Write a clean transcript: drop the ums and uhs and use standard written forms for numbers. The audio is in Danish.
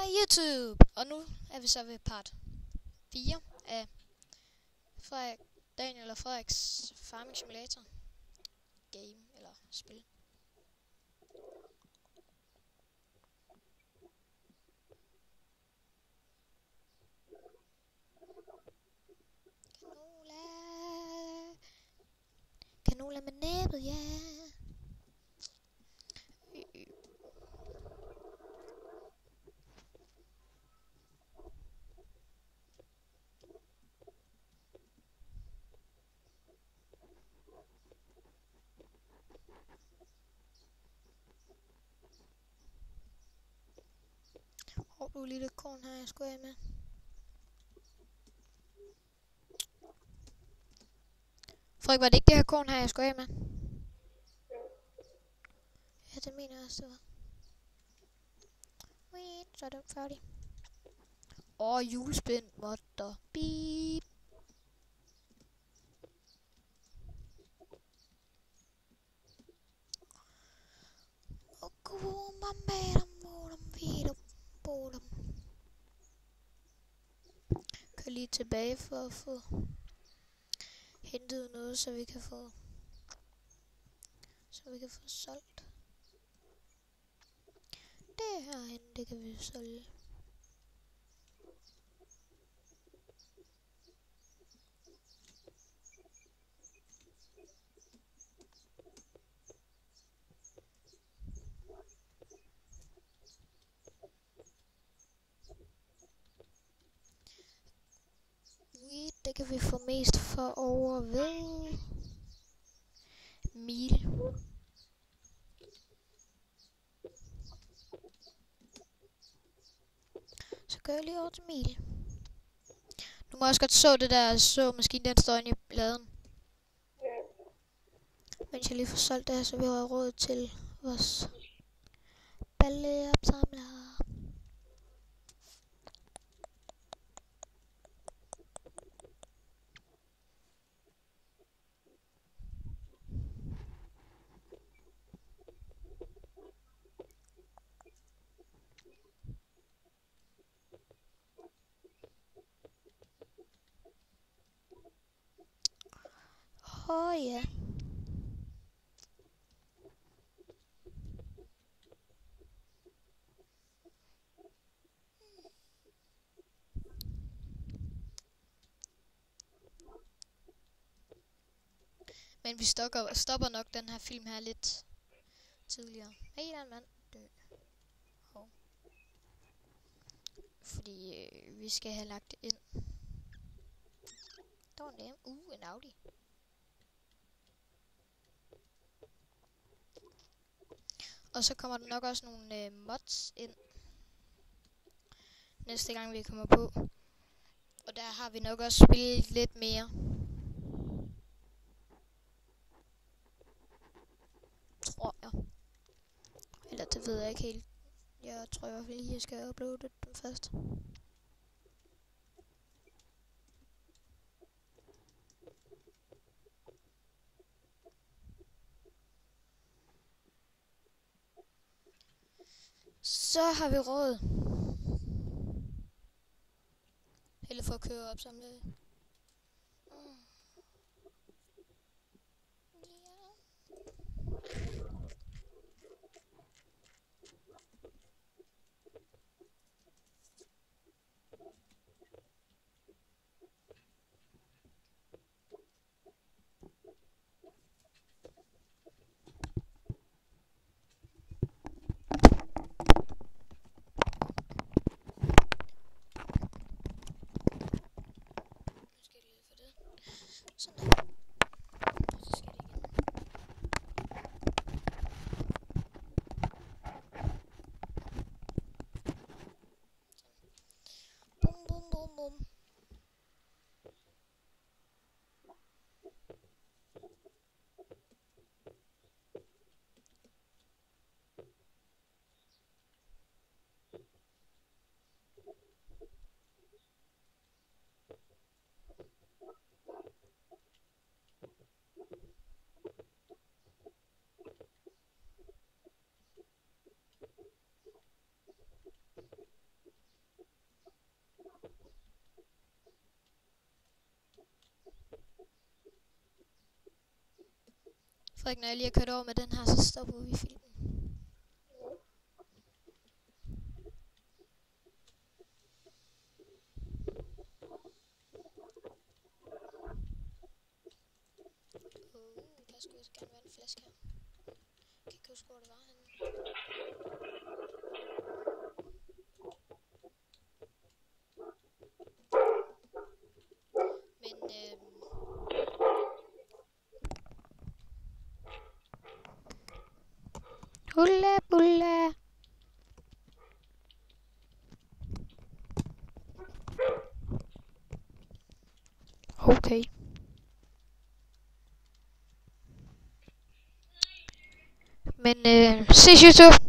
Hej YouTube! Og nu er vi så ved part 4 af Daniel og Frederiks Farming Simulator game eller spil. Canola med næbet, ja. Du lille korn her, jeg skulle af med. Frederik, var det ikke det her korn her, jeg skulle af med? Ja, det mener jeg også, det var. Så er den færdig. Julespind, måtter, beep. Kør lige tilbage for at få hentet noget, så vi kan få solgt. Det herhen, det kan vi solge. Det kan vi få mest for over ved mil. Så gør jeg lige over til mil. Du må også godt så det der såmaskine, den står inde i laden. Mens jeg lige får solgt det her, så vi har råd til vores balleopsamler. Ja. Men vi stopper nok den her film her lidt tidligere. Hey, der er en mand. Fordi vi skal have lagt det ind. Der var en Audi. Og så kommer der nok også nogle mods ind. Næste gang vi kommer på. Og der har vi nok også spillet lidt mere. Tror jeg. Eller det ved jeg ikke helt. Jeg tror i hvert fald lige, jeg skal uploade dem først. Så har vi råd. Eller for at køre op samlet. Frederik, når jeg lige har kørt over med den her, så stopper vi filmen. Der skulle også gerne være en flaske her. Jeg kan ikke huske, hvor det var henne. Men hulla bulla. Okay. Men ses YouTube.